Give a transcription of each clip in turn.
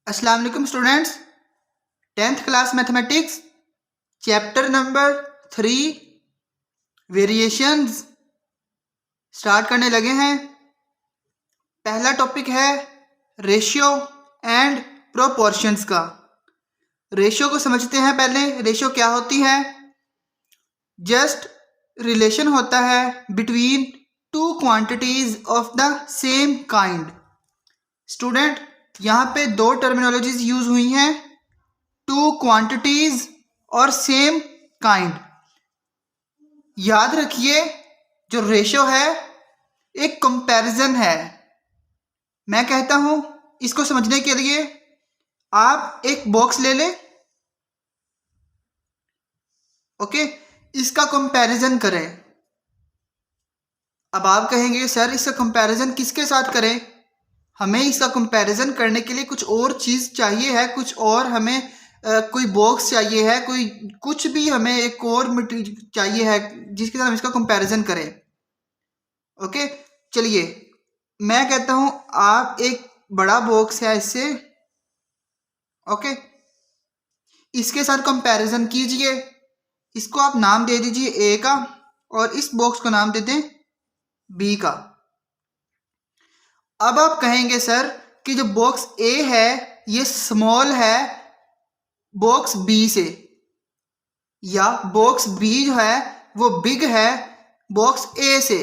अस्सलाम वालेकुम students. 10th class mathematics chapter number 3 variations start करने लगे हैं। पहला टॉपिक है रेशियो एंड प्रोपोर्शंस का। रेशियो को समझते हैं। पहले रेशियो क्या होती है? जस्ट रिलेशन होता है between two quantities of the same kind. Student, यहाँ पे दो टर्मिनोलॉजीज यूज हुई हैं, टू क्वांटिटीज और सेम काइंड। याद रखिए, जो रेशियो है एक कंपैरिजन है। मैं कहता हूं इसको समझने के लिए आप एक बॉक्स ले लें, ओके, इसका कंपैरिजन करें। अब आप कहेंगे सर इसका कंपैरिजन किसके साथ करें? हमें इसका कंपैरिजन करने के लिए कुछ और चीज़ चाहिए है, कुछ और हमें कोई बॉक्स चाहिए है, कोई कुछ भी हमें एक और मटेरियल चाहिए है जिसके साथ हम इसका कंपैरिजन करें। ओके, चलिए मैं कहता हूं आप एक बड़ा बॉक्स है इससे, ओके, इसके साथ कंपैरिजन कीजिए। इसको आप नाम दे दीजिए ए का और इस बॉक्स को नाम दे दें बी का। अब आप कहेंगे सर कि जो बॉक्स ए है ये स्मॉल है बॉक्स बी से, या बॉक्स बी जो है वो बिग है बॉक्स ए से।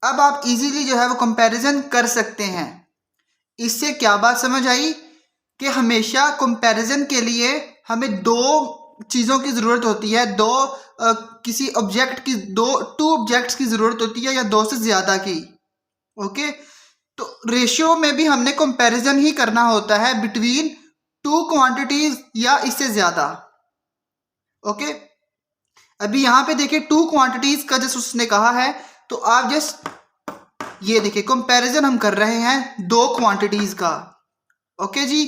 अब आप इजीली जो है वो कंपैरिजन कर सकते हैं। इससे क्या बात समझ आई कि हमेशा कंपैरिजन के लिए हमें दो चीज़ों की ज़रूरत होती है, किसी ऑब्जेक्ट की टू ऑब्जेक्ट्स की ज़रूरत होती है या दो से ज़्यादा की। ओके, तो रेशियो में भी हमने कंपैरिजन ही करना होता है बिटवीन टू क्वांटिटीज या इससे ज़्यादा। ओके, अभी यहाँ पे देखिए टू क्वांटिटीज का जस्ट उसने कहा है, तो आप जस्ट ये देखिए कंपैरिजन हम कर रहे हैं दो क्वांटिटीज का। ओके जी,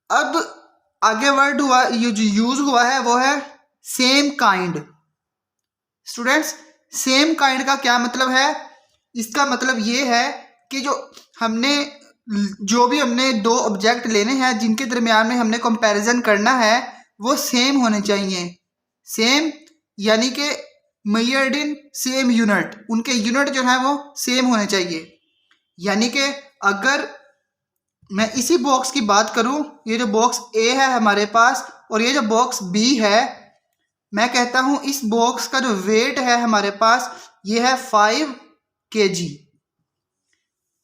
अब आगे वर्ड हुआ यूज हुआ है वो है same kind. Students, same kind का क्या मतलब है? इसका मतलब ये है कि जो भी हमने दो ऑब्जेक्ट लेने हैं जिनके दरमियान में हमने कंपैरिजन करना है वो सेम होने चाहिए। सेम यानी कि मेजर्ड इन सेम यूनिट, उनके यूनिट जो है वो सेम होने चाहिए। यानी कि अगर मैं इसी बॉक्स की बात करूं, ये जो बॉक्स ए है हमारे पास और ये जो बॉक्स बी है, मैं कहता हूं इस बॉक्स का जो वेट है हमारे पास ये है 5 kg।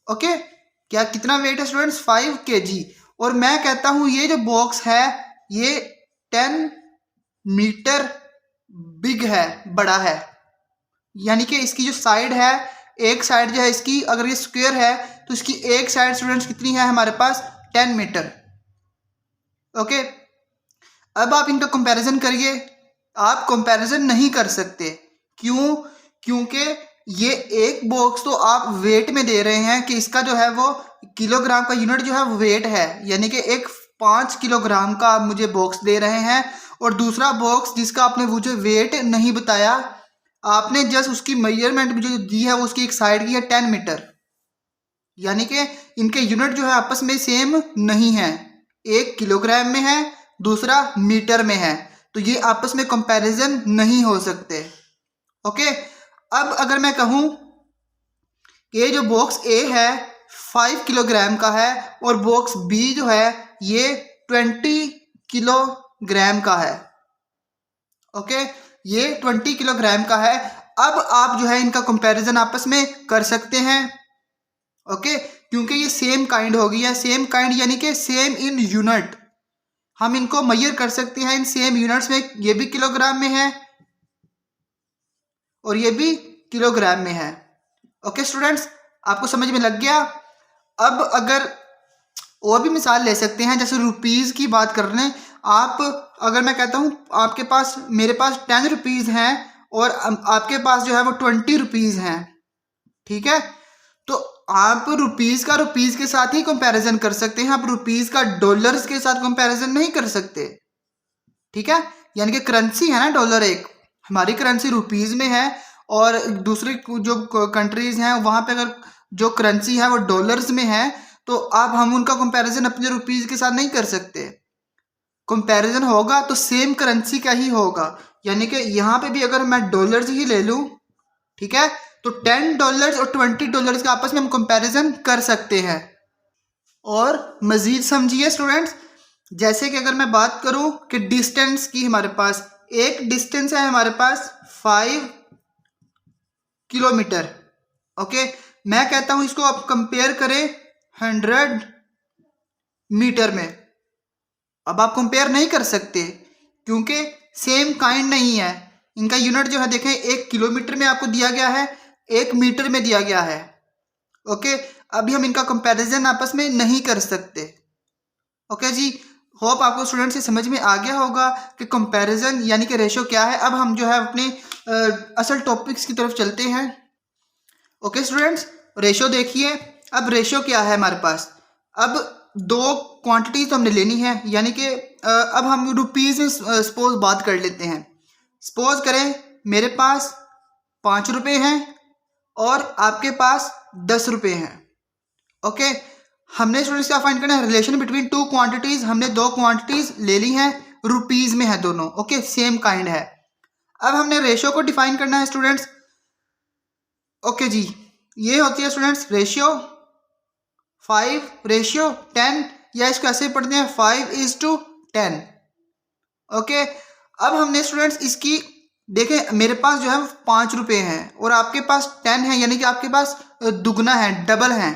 ओके, क्या कितना वेट है स्टूडेंट्स? 5 kg। और मैं कहता हूं ये जो बॉक्स है ये 10 मीटर बिग है, बड़ा है। यानी कि इसकी जो साइड है, एक साइड जो है इसकी, अगर ये स्क्वायर है तो इसकी एक साइड स्टूडेंट्स कितनी है हमारे पास? 10 मीटर। ओके, अब आप इनका कंपैरिजन करिए। आप कंपैरिजन नहीं कर सकते। क्यों? क्योंकि ये एक बॉक्स तो आप वेट में दे रहे हैं कि इसका जो है वो किलोग्राम का यूनिट जो है वो वेट है, यानी कि एक 5 किलोग्राम का आप मुझे बॉक्स दे रहे हैं, और दूसरा बॉक्स जिसका आपने मुझे वेट नहीं बताया, आपने जस्ट उसकी मेजरमेंट मुझे दी है वो उसकी एक साइड की है 10 मीटर। यानी कि इनके यूनिट जो है आपस में सेम नहीं है, एक किलोग्राम में है दूसरा मीटर में है, तो ये आपस में कंपैरिजन नहीं हो सकते। ओके, अब अगर मैं कहूं कि ये जो बॉक्स ए है 5 किलोग्राम का है और बॉक्स बी जो है ये 20 किलोग्राम का है। ओके, ये 20 किलोग्राम का है। अब आप जो है इनका कंपैरिजन आपस में कर सकते हैं। ओके, क्योंकि ये सेम काइंड हो गई है। सेम काइंड यानी कि सेम इन यूनिट, हम इनको मेजर कर सकते हैं इन सेम यूनिट्स में। ये भी किलोग्राम में है और ये भी किलोग्राम में है। ओके स्टूडेंट्स, आपको समझ में लग गया? अब अगर और भी मिसाल ले सकते हैं, जैसे रुपीज़ की बात कर रहे हैं आप। अगर मैं कहता हूँ आपके पास, मेरे पास 10 रुपीज़ हैं और आपके पास जो है वो 20 रुपीज़ हैं, ठीक है, तो आप रुपीज़ का रुपीज़ के साथ ही कंपैरिजन कर सकते हैं। आप रुपीज़ का डॉलर्स के साथ कंपैरिजन नहीं कर सकते, ठीक है। यानी कि करेंसी है ना डॉलर, एक हमारी करेंसी रुपीज़ में है और दूसरी जो कंट्रीज़ हैं वहाँ पे अगर जो करेंसी है वो डॉलर्स में है, तो अब हम उनका कंपैरिजन अपने रुपीज़ के साथ नहीं कर सकते। कंपैरिजन होगा तो सेम करेंसी का ही होगा, यानी कि यहाँ पे भी अगर मैं डॉलर्स ही ले लूँ, ठीक है, तो $10 और $20 का आपस में हम कंपैरिजन कर सकते हैं। और मज़ीद समझिए स्टूडेंट्स, जैसे कि अगर मैं बात करूं कि डिस्टेंस की, हमारे पास एक डिस्टेंस है हमारे पास 5 किलोमीटर। ओके, मैं कहता हूं इसको आप कंपेयर करें 100 मीटर में। अब आप कंपेयर नहीं कर सकते क्योंकि सेम काइंड नहीं है। इनका यूनिट जो है देखें, 1 किलोमीटर में आपको दिया गया है, 1 मीटर में दिया गया है। ओके, अभी हम इनका कंपैरिजन आपस में नहीं कर सकते। ओके जी, होप आपको स्टूडेंट से समझ में आ गया होगा कि कंपैरिजन यानी कि रेशो क्या है। अब हम जो है अपने असल टॉपिक्स की तरफ चलते हैं। ओके स्टूडेंट्स, रेशो देखिए। अब रेशो क्या है हमारे पास, अब दो क्वांटिटी तो हमने लेनी है, यानी कि अब हम रुपीज़ में सपोज बात कर लेते हैं। सपोज करें मेरे पास 5 रुपये हैं और आपके पास 10 रुपये हैं। ओके, हमने स्टूडेंट्स क्या फाइंड करना है, रिलेशन बिटवीन टू क्वांटिटीज। हमने दो क्वांटिटीज ले ली हैं, रुपीज में है दोनों। ओके, सेम काइंड है। अब हमने रेशियो को डिफाइन करना है स्टूडेंट्स। ओके जी, ये होती है स्टूडेंट्स रेशियो 5:10, या इसको ऐसे पढ़ते हैं 5:10। ओके, अब हमने स्टूडेंट्स इसकी देखें, मेरे पास जो है 5 रुपये हैं और आपके पास 10 है, यानी कि आपके पास दुगना है, डबल है।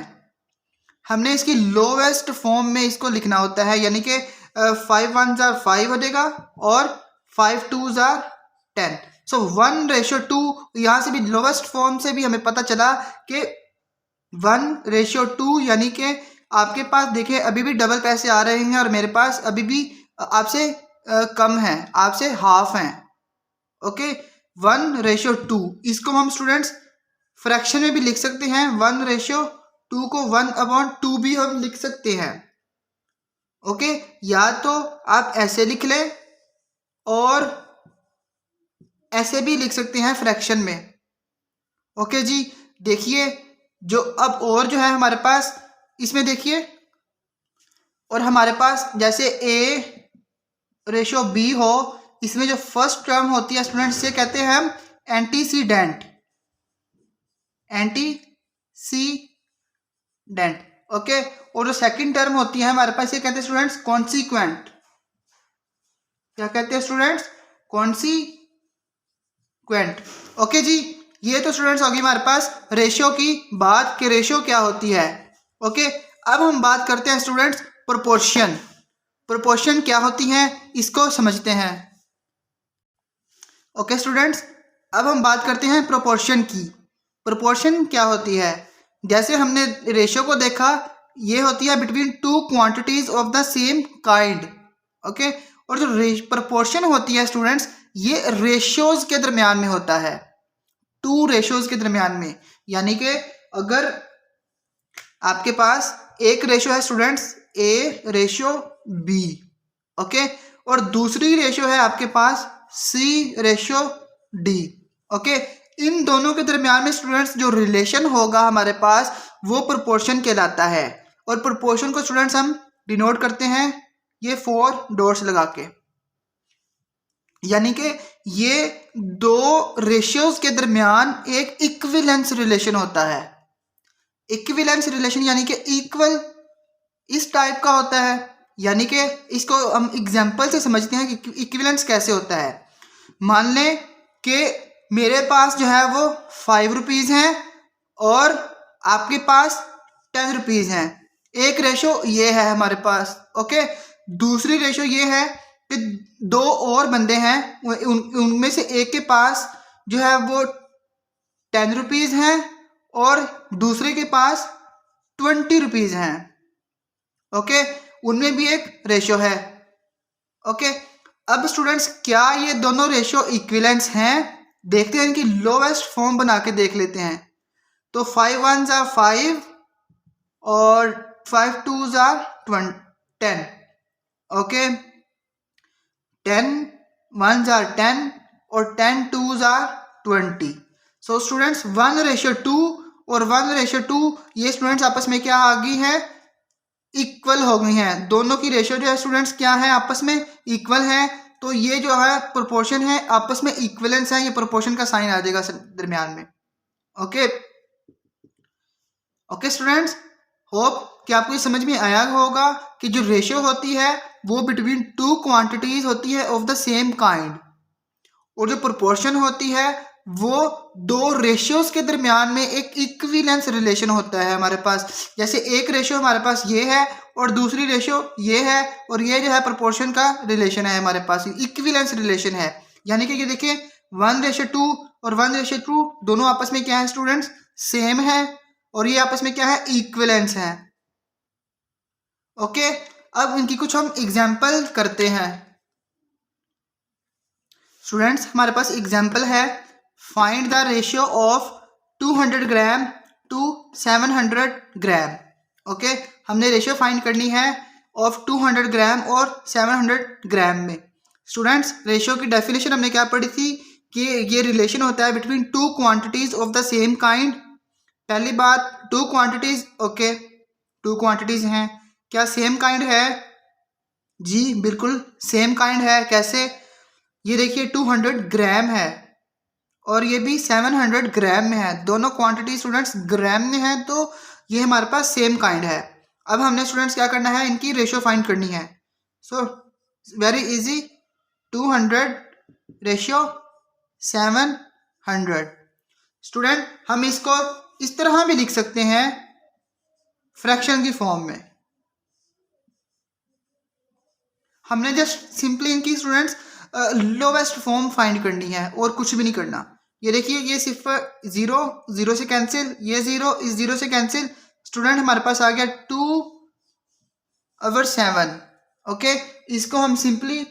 हमने इसकी लोवेस्ट फॉर्म में इसको लिखना होता है, यानी कि 5 1s are 5 हो जाएगा और 5 2s are 10। सो 1:2, यहाँ से भी लोवेस्ट फॉर्म से भी हमें पता चला कि 1:2, यानी कि आपके पास देखिए अभी भी डबल पैसे आ रहे हैं और मेरे पास अभी भी आपसे कम है, आपसे हाफ हैं। ओके, 1:2, इसको हम स्टूडेंट्स फ्रैक्शन में भी लिख सकते हैं। 1:2 को 1/2 भी हम लिख सकते हैं। ओके, या तो आप ऐसे लिख लें और ऐसे भी लिख सकते हैं फ्रैक्शन में। ओके जी, देखिए जो अब और जो है हमारे पास इसमें देखिए, और हमारे पास जैसे A:B हो, इसमें जो फर्स्ट टर्म होती है स्टूडेंट्स, से कहते हैं हम एंटीसीडेंट। ओके, और जो सेकंड टर्म होती है हमारे पास, ये कहते हैं स्टूडेंट्स कॉन्सिक्वेंट। क्या कहते हैं स्टूडेंट्स? कॉन्सिक्वेंट। ओके जी, ये तो स्टूडेंट्स होगी हमारे पास रेशियो की बात कि रेशियो क्या होती है। ओके, अब हम बात करते हैं स्टूडेंट्स प्रोपोर्शन। प्रोपोर्शन क्या होती है इसको समझते हैं। ओके स्टूडेंट्स, अब हम बात करते हैं प्रोपोर्शन की। प्रोपोर्शन क्या होती है? जैसे हमने रेशियो को देखा, ये होती है between two quantities of the same kind. Okay, और जो प्रोपोर्शन होती है स्टूडेंट्स, ये रेशियोज के दरमियान में होता है, टू रेशियोज के दरमियान में। यानी कि अगर आपके पास एक रेशियो है स्टूडेंट्स A:B, ओके, और दूसरी रेशियो है आपके पास C:D। ओके, इन दोनों के दरमियान में स्टूडेंट्स जो रिलेशन होगा हमारे पास, वो प्रोपोर्शन कहलाता है। और प्रोपोर्शन को स्टूडेंट्स हम डिनोट करते हैं ये 4 डॉट्स लगा के, यानी कि ये दो रेशियोज के दरमियान एक इक्विवेलेंस रिलेशन होता है। इक्विवेलेंस रिलेशन यानी कि इक्वल इस टाइप का होता है। यानी कि इसको हम एग्जांपल से समझते हैं कि इक्विवेलेंस कैसे होता है। मान लें कि मेरे पास जो है वो 5 रुपीज़ हैं और आपके पास 10 रुपीज़ हैं। एक रेशो ये है हमारे पास। ओके, दूसरी रेशो ये है कि दो और बंदे हैं, उनमें से एक के पास जो है वो 10 रुपीज़ हैं और दूसरे के पास 20 रुपीज़ हैं। ओके, उनमें भी एक रेशो है। ओके, अब स्टूडेंट्स क्या ये दोनों रेशो इक्विवेलेंस हैं? देखते हैं इनकी लोवेस्ट फॉर्म बना के देख लेते हैं। तो 5 1s are 5 और 5 2s are 10। Okay, 10 1s are 10 और 10 2s are 20। सो स्टूडेंट्स 1:2 और 1:2 ये स्टूडेंट्स आपस में क्या आ गई है? इक्वल हो गई हैं, दोनों की रेशियो जो है स्टूडेंट्स क्या है, आपस में इक्वल है। तो ये जो है प्रोपोर्शन है, आपस में इक्वलेंस है, ये प्रोपोर्शन का साइन आ जाएगा दरमियान में। ओके ओके स्टूडेंट्स, होप कि आपको ये समझ में आया होगा कि जो रेशियो होती है वो बिटवीन टू क्वांटिटीज होती है ऑफ द सेम काइंड, और जो प्रोपोर्शन होती है वो दो रेशियोज के दरमियान में एक इक्विवेलेंस रिलेशन होता है हमारे पास। जैसे एक रेशियो हमारे पास ये है और दूसरी रेशियो ये है, और ये जो है प्रोपोर्शन का रिलेशन है हमारे पास, इक्विवेलेंस रिलेशन है। यानी कि ये देखिए 1:2 और 1:2 दोनों आपस में क्या है स्टूडेंट्स, सेम है, और ये आपस में क्या है, इक्विवेलेंस है। ओके, अब इनकी कुछ हम एग्जाम्पल करते हैं। स्टूडेंट्स हमारे पास एग्जाम्पल है, find the ratio of 200 gram to 700 gram. Okay, हमने रेशियो फाइंड करनी है ऑफ 200 ग्राम और 700 ग्राम में। स्टूडेंट्स रेशियो की डेफिनेशन हमने क्या पढ़ी थी कि ये रिलेशन होता है between two quantities of the same kind. पहली बात, two quantities, okay two quantities हैं, क्या सेम काइंड है? जी बिल्कुल सेम काइंड है। कैसे? ये देखिए 200 ग्राम है और ये भी 700 ग्राम में है, दोनों क्वांटिटी स्टूडेंट्स ग्राम में है, तो ये हमारे पास सेम काइंड है। अब हमने स्टूडेंट्स क्या करना है, इनकी रेशियो फाइंड करनी है। So very easy, 200 ratio 700। Student हम इसको इस तरह भी लिख सकते हैं फ्रैक्शन की फॉर्म में। हमने जस्ट सिंपली इनकी स्टूडेंट्स लोवेस्ट फॉर्म फाइंड करनी है और कुछ भी नहीं करना। ये देखिए ये सिर्फ 0 0 से कैंसिल, ये 0 इस 0 से कैंसिल, स्टूडेंट हमारे पास आ गया 2/7। ओके, इसको हम सिंपली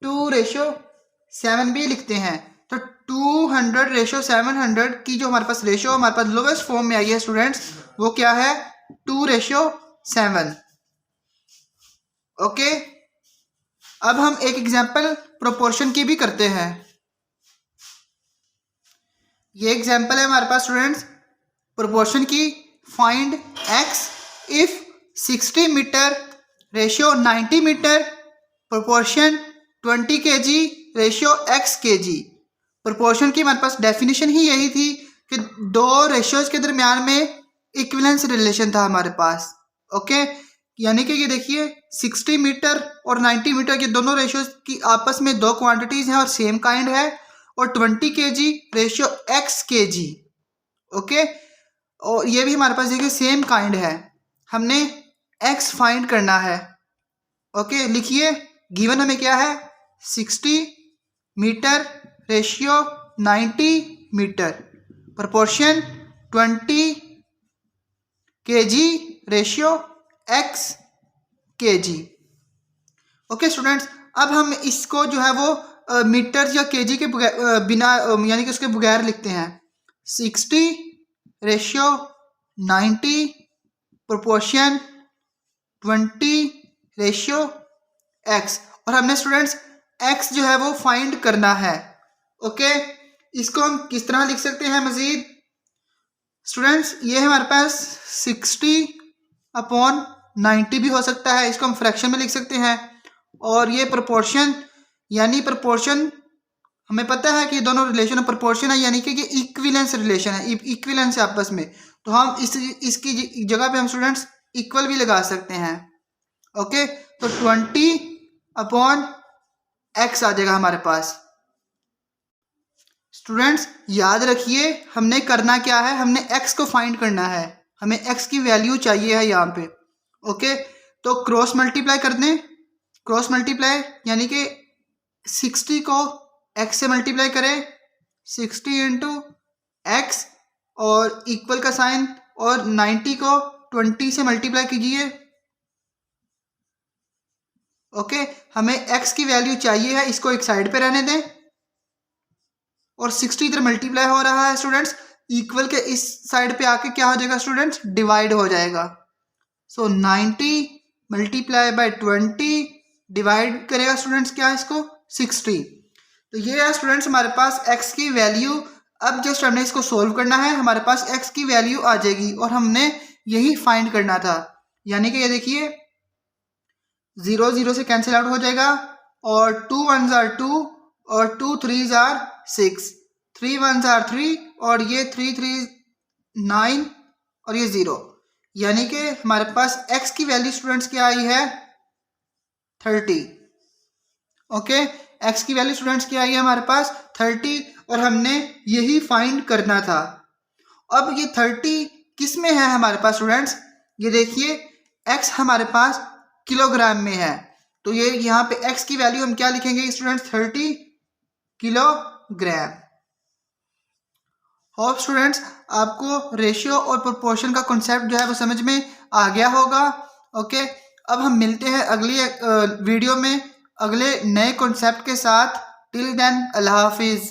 2:7 भी लिखते हैं। तो 200 रेशियो 700 की जो हमारे पास रेशियो हमारे पास लोवेस्ट फॉर्म में आई है स्टूडेंट्स, वो क्या है, 2:7। ओके, अब हम एक एग्जाम्पल प्रोपोर्शन की भी करते हैं। ये एग्जाम्पल है हमारे पास स्टूडेंट्स प्रोपोर्शन की, find x if 60 metre ratio 90 metre proportion 20 kg ratio x kg। Proportion की हमारे पास डेफिनेशन ही यही थी कि दो रेशियोज के दरमियान में इक्विवेलेंस रिलेशन था हमारे पास। ओके, यानी कि ये देखिए 60 मीटर और 90 मीटर के दोनों रेशियोज की आपस में दो क्वांटिटीज हैं और सेम काइंड है, और 20 kg ratio x kg। Okay, और ये भी हमारे पास देखिए सेम काइंड है, हमने x फाइंड करना है। ओके, लिखिए गिवन हमें क्या है, 60 metre ratio 90 metre proportion 20 kg ratio x kg। Okay students, अब हम इसको जो है वो मीटर या केजी के बिना यानी कि उसके बगैर लिखते हैं। 60 रेशियो 90 प्रोपोर्शन 20 रेशियो x, और हमने स्टूडेंट्स x जो है वो फाइंड करना है। ओके, इसको हम किस तरह लिख सकते हैं मजीद स्टूडेंट्स, ये हमारे पास 60/90 भी हो सकता है, इसको हम फ्रैक्शन में लिख सकते हैं। और ये प्रोपोर्शन, यानी प्रोपोर्शन हमें पता है कि दोनों रिलेशन प्रोपोर्शन है, यानी कि ये इक्विवेलेंस रिलेशन है, इक्विवेलेंस है आपस में, तो हम इसकी जगह पे हम स्टूडेंट्स इक्वल भी लगा सकते हैं। ओके, तो 20/x आ जाएगा हमारे पास। स्टूडेंट्स याद रखिए हमने करना क्या है, हमने x को फाइंड करना है, हमें x की वैल्यू चाहिए है यहाँ पे। ओके, तो क्रॉस मल्टीप्लाई कर दें, क्रॉस मल्टीप्लाई यानी कि 60 को x से मल्टीप्लाई करें, 60 इंटू एक्स और इक्वल का साइन, और 90 को 20 से मल्टीप्लाई कीजिए। ओके, हमें x की वैल्यू चाहिए है, इसको एक साइड पे रहने दें, और 60 इधर मल्टीप्लाई हो रहा है स्टूडेंट्स, इक्वल के इस साइड पे आके क्या हो जाएगा स्टूडेंट्स, डिवाइड हो जाएगा। सो 90 मल्टीप्लाई बाय 20 डिवाइड करेगा स्टूडेंट्स क्या है इसको, 60। तो ये है स्टूडेंट्स हमारे पास x की वैल्यू। अब जस्ट हमने इसको सोल्व करना है, हमारे पास x की वैल्यू आ जाएगी, और हमने यही फाइंड करना था। यानी कि ये देखिए 0 0 से कैंसिल आउट हो जाएगा और 2 1s are 2 और 2 3s are 6, 3 1s are 3 और ये 3 3 9 और ये 0, यानी कि हमारे पास x की वैल्यू स्टूडेंट्स क्या आई है 30। ओके, x की वैल्यू स्टूडेंट्स क्या आई है हमारे पास 30 और हमने यही फाइंड करना था। अब ये 30 किस में है हमारे पास स्टूडेंट्स, ये देखिए x हमारे पास किलोग्राम में है, तो ये यहाँ पे x की वैल्यू हम क्या लिखेंगे स्टूडेंट्स 30 किलोग्राम। होप स्टूडेंट्स आपको रेशियो और प्रोपोर्शन का कॉन्सेप्ट जो है वो समझ में आ गया होगा। ओके, अब हम मिलते हैं अगली वीडियो में अगले नए कॉन्सेप्ट के साथ। टिल देन अल्लाह हाफिज़।